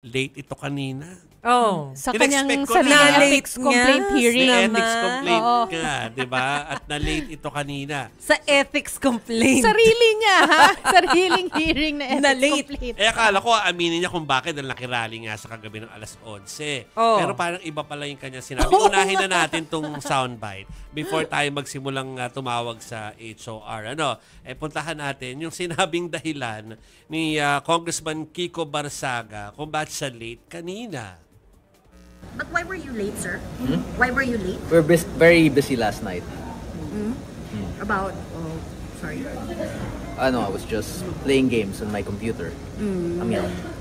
late ito kanina. Oh. Sa In-expect kanyang ko sarili na. ethics complaint hearing. May ethics naman. complaint Oo. ka, di ba? At na-late ito kanina. Sa ethics complaint. Sarili niya, ha? Sariling hearing na ethics Na late. complaint. Akala ko aminin niya kung bakit dahil nakirally nga sa kagabi ng alas 11. Oh. Pero parang iba pala yung kanya sinabi. Unahin na natin tong soundbite before tayo magsimulang tumawag sa HOR. Puntahan natin yung sinabing dahilan ni Congressman Kiko Barsaga kung bakit siya late kanina. But why were you late, sir? Why were you late? We're very busy last night. About, sorry. I was just playing games on my computer.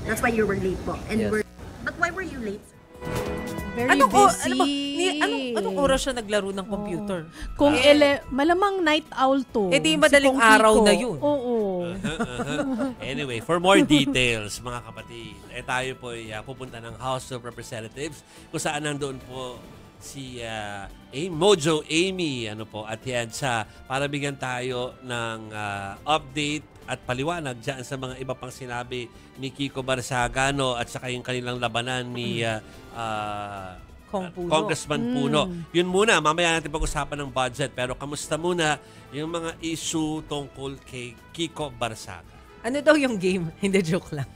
That's why you were late po. And Yes. but why were you late, sir? Very busy. Anong oras siya naglaro ng computer? Kung malamang night owl to. Eh di madaling Kong araw Kiko. na yun. Oo. Anyway, for more details, mga kapatid, tayo po ay pupunta ng House of Representatives kung saan nandoon po si Mojo Amy at yan para bigyan tayo ng update at paliwanag dyan sa mga iba pang sinabi ni Kiko Barsaga at saka yung kanilang labanan ni Congressman Puno. Yun muna, mamaya natin pag-usapan ng budget. Pero kamusta muna yung mga issue tungkol kay Kiko Barsaga? Ano daw yung game? Hindi, joke lang.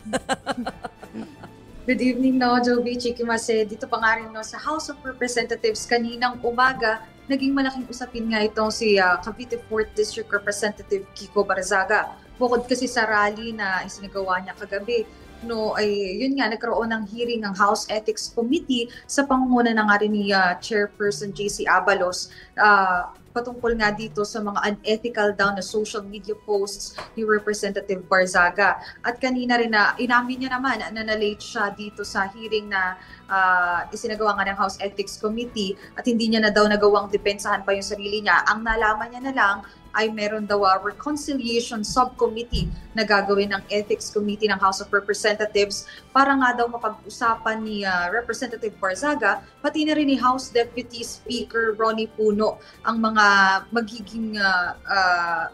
Good evening, Jovi Chikimase. Dito pa nga rin sa House of Representatives kaninang umaga, naging malaking usapin nga itong si Cavite 4th District Representative Kiko Barzaga. Bukod kasi sa rally na isinagawa niya kagabi, yun nga, nagkaroon ng hearing ng House Ethics Committee sa pangunguna na nga rin ni Chairperson JC Abalos patungkol nga dito sa mga unethical daw na social media posts ni Representative Barzaga. At kanina rin inamin niya naman na na-late siya dito sa hearing na isinagawa nga ng House Ethics Committee at hindi niya na daw nagawang depensahan pa yung sarili niya. Ang nalaman niya na lang ay meron daw reconciliation subcommittee na gagawin ng Ethics Committee ng House of Representatives para nga daw mapag-usapan ni Representative Barzaga pati na rin ni House Deputy Speaker Ronnie Puno ang mga magiging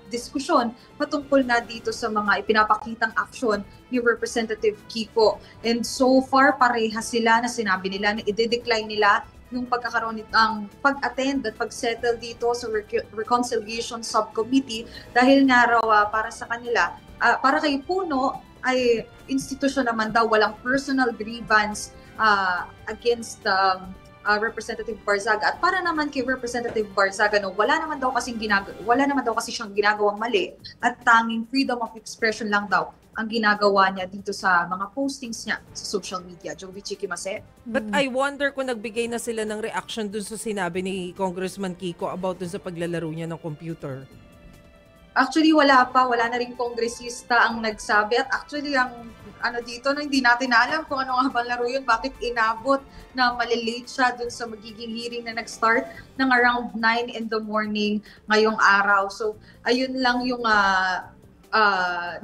diskusyon patungkol na dito sa mga ipinapakitang aksyon ni Representative Kiko. And so far, parehas sila na sinabi nila na i-decline nila yung pagkakaroon ng pag-attend at pag-settle dito sa Reconciliation Subcommittee dahil nga raw para sa kanila, para kay Puno ay institusyon naman daw walang personal grievance against Representative Barzaga. At para naman kay Representative Barzaga, wala naman daw kasi siyang ginagawang mali at tanging freedom of expression lang daw ang ginagawa niya dito sa mga postings niya sa social media. Jovi Chikimase. But I wonder kung nagbigay na sila ng reaction dun sa sinabi ni Congressman Kiko about dun sa paglalaro niya ng computer. Actually, wala pa. Wala na rin kongresista ang nagsabi. At actually, ang dito, hindi natin alam kung ano nga bang laro yun. Bakit inabot na malilate siya dun sa magiging hearing na nag-start ng around 9 in the morning ngayong araw. So, ayun lang yung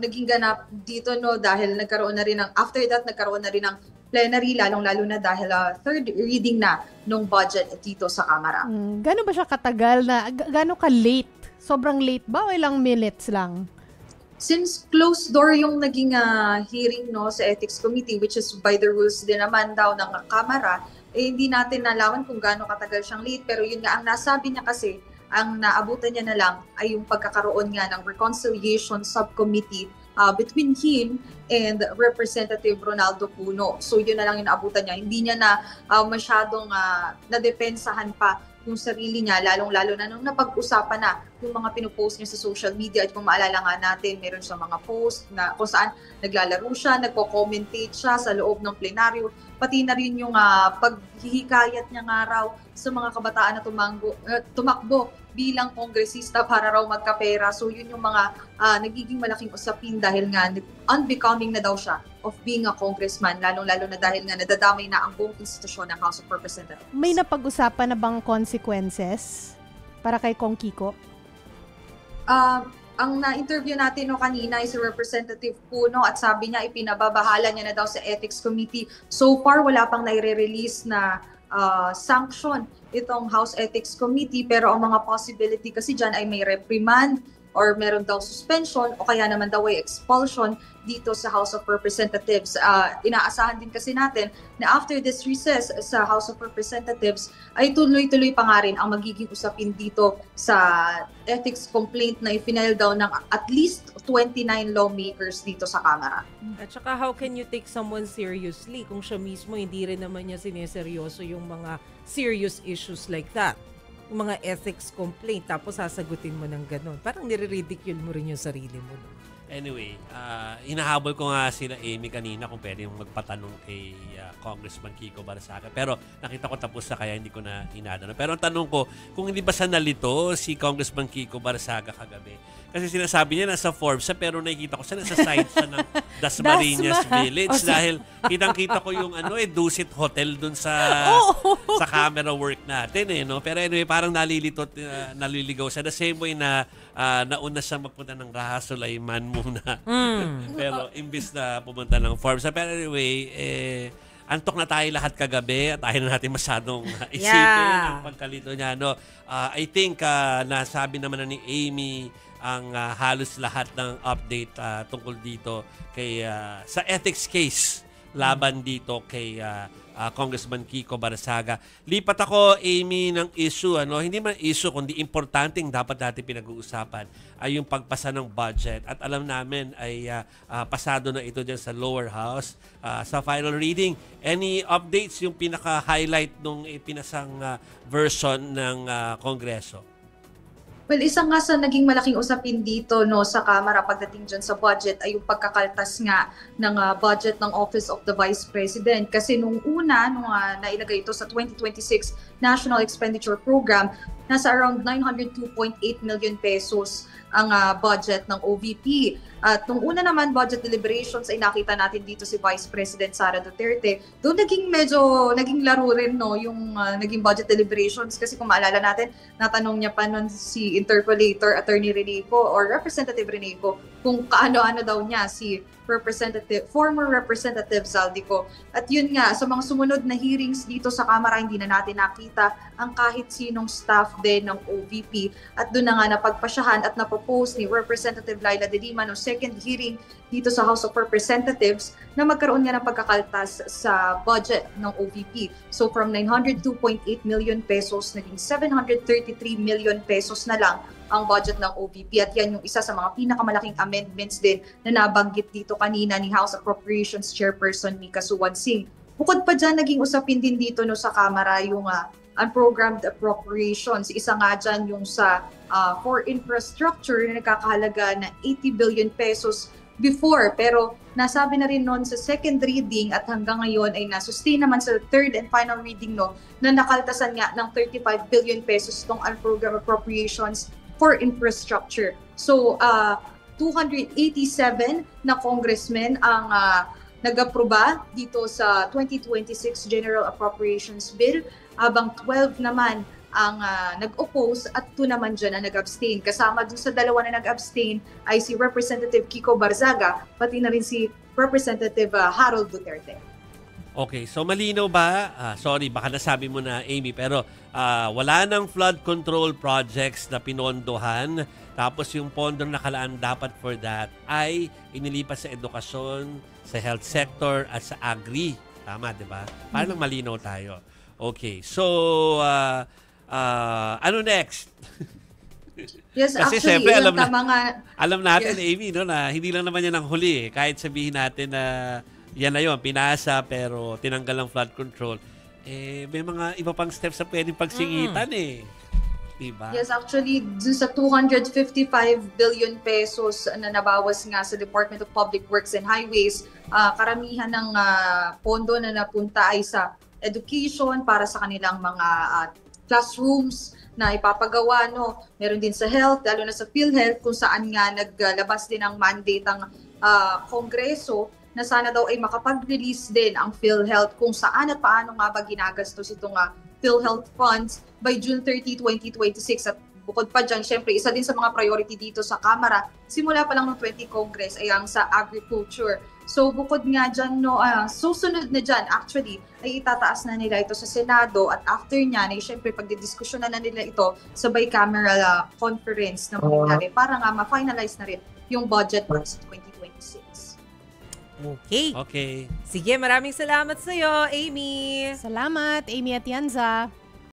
naging ganap dito dahil nagkaroon na rin after that nagkaroon na rin ng plenary lalong-lalo na dahil third reading na nung budget dito sa Kamara. Gano'n ba siya katagal gano'n ka-late? Sobrang late ba o ilang minutes lang? Since closed door yung naging hearing sa Ethics Committee, which is by the rules din naman daw ng Kamara, hindi natin nalaman kung gaano katagal siyang late. Pero yun nga, ang nasabi niya kasi, ang naabutan niya na lang ay yung pagkakaroon nga ng Reconciliation Subcommittee between him and Representative Ronaldo Puno. So yun na lang yung naabutan niya. Hindi niya na masyadong nadepensahan pa yung sarili niya, lalong-lalo na nung napag-usapan na yung mga pinupost niya sa social media. At kung maalala nga natin, meron siya mga post na kung saan naglalaro siya, nagko-commentate siya sa loob ng plenaryo, pati na rin yung paghihikayat niya nga raw sa mga kabataan na tumakbo bilang kongresista para raw magkapera. So yun yung mga nagiging malaking usapin dahil nga unbecoming na daw siya of being a congressman, lalong-lalo na dahil nga nadadamay na ang buong institusyon ng House of Representatives. May napag-usapan na bang consequences para kay Kong Kiko? Ang na-interview natin kanina ay si Representative Puno at sabi niya ipinababahala niya na daw sa Ethics Committee. So far, wala pang naire-release na sanction itong House Ethics Committee pero ang mga possibility kasi dyan ay may reprimand, or meron daw suspension o kaya naman daw ay expulsion dito sa House of Representatives. Inaasahan din kasi natin na after this recess sa House of Representatives ay tuloy-tuloy pa nga rin ang magiging usapin dito sa ethics complaint na i-file daw ng at least 29 lawmakers dito sa Kamara. At saka how can you take someone seriously kung siya mismo hindi rin naman niya sineseryoso yung mga serious issues like that? Yung mga ethics complaint, tapos sasagutin mo ng ganun. Parang nire-ridicule mo rin yung sarili mo. No? Anyway, hinahabol ko nga sila Amy kanina kung pwede magpatanong kay Congressman Kiko Barsaga. Pero nakita ko tapos na kaya hindi ko na inadano. Pero ang tanong ko, kung hindi ba sa nalito si Congressman Kiko Barsaga kagabi? Kasi sinasabi niya nasa Forbes pero nakikita ko siya nasa side siya ng Dasmariñas Village dahil kitang-kita ko yung Dusit Hotel dun sa sa camera work natin no. Pero anyway, parang naliligaw siya the same way na nauna siyang magpunta ng Raha Sulaiman muna. Pero imbis na pumunta ng Forbes. Pero anyway, antok na tayo lahat kagabi at ayaw na natin masyadong isipin ang pagkalito niya. No? I think nasabi naman na ni Amy ang halos lahat ng update tungkol dito kay sa ethics case laban dito kay Congressman Kiko Barsaga. Lipat ako, Amy, ng issue. Hindi man issue, kundi importanteng dapat natin pinag-uusapan ay yung pagpasa ng budget. At alam namin ay pasado na ito dyan sa lower house. Sa final reading, any updates yung pinaka-highlight nung ipinasang version ng Kongreso? Well, isa nga sa naging malaking usapin dito sa Kamara pagdating dyan sa budget ay yung pagkakaltas nga ng budget ng Office of the Vice President. Kasi nung nailagay ito sa 2026 National Expenditure Program, nasa around 902.8 million pesos ang budget ng OVP. At nung una naman budget deliberations ay nakita natin dito si Vice President Sara Duterte. Doon naging laro rin yung naging budget deliberations kasi kung maalala natin, natanong niya pa nun si interpolator Attorney Reneco or Representative Reneco kung kaano-ano daw niya si former Representative Zaldico. At yun nga, sa mga sumunod na hearings dito sa Kamara, hindi na natin nakita ang kahit sinong staff din ng OVP. At doon na nga napagpasyahan at napropose ni Representative Laila de Lima no second hearing dito sa House of Representatives na magkaroon nga ng pagkakaltas sa budget ng OVP. So from 902.8 million pesos, naging 733 million pesos na lang ang budget ng OVP. At yan yung isa sa mga pinakamalaking amendments din na nabanggit dito kanina ni House Appropriations Chairperson Mika Suwansing. Bukod pa dyan, naging usapin din dito sa Kamara yung unprogrammed appropriations. Isa nga dyan yung sa for infrastructure na nagkakahalaga na 80 billion pesos before. Pero nasabi na rin noon sa second reading at hanggang ngayon ay nasustain naman sa third and final reading na nakaltasan nga ng 35 billion pesos itong unprogrammed appropriations for infrastructure. So, 287 na congressmen ang nag-aproba dito sa 2026 General Appropriations Bill, habang 12 naman ang nag-oppose at 2 naman dyan ang nag-abstain. Kasama dun sa 2 na nag-abstain ay si Representative Kiko Barzaga, pati na rin si Representative Harold Duterte. Okay, so malinaw ba? Sorry, baka nasabi mo na, Amy, pero wala nang flood control projects na pinondohan. Tapos yung pondo na nakalaan dapat for that ay inilipas sa edukasyon, sa health sector at sa agri. Tama, di ba? Para lang malinaw tayo. Okay, so ano next? Yes, Kasi actually, siyempre, alam natin, yes, Amy, na hindi lang naman yan ang huli. Kahit sabihin natin na yan na yun, pinasa pero tinanggal ang flood control. May mga iba pang steps na pwedeng pagsingitan Diba? Yes, actually, dun sa 255 billion pesos na nabawas nga sa Department of Public Works and Highways, karamihan ng pondo na napunta ay sa education para sa kanilang mga classrooms na ipapagawa. Meron din sa health, lalo na sa PhilHealth, kung saan nga naglabas din ang mandate ang Kongreso na sana daw ay makapag-release din ang PhilHealth kung saan at paano nga ba ginagastos itong PhilHealth funds by June 30, 2026. At bukod pa dyan, syempre, isa din sa mga priority dito sa Kamara, simula pa lang ng 20 Congress ay ang sa agriculture. So bukod nga dyan, susunod na dyan actually, ay itataas na nila ito sa Senado at after niyan, ay syempre pagdidiskusyon na nila ito sa bicameral conference na mangyayari para nga ma-finalize na rin yung budget para sa 2026. Okay. Okay. Sige, maraming salamat sa'yo, Amy. Salamat, Amy Atienza.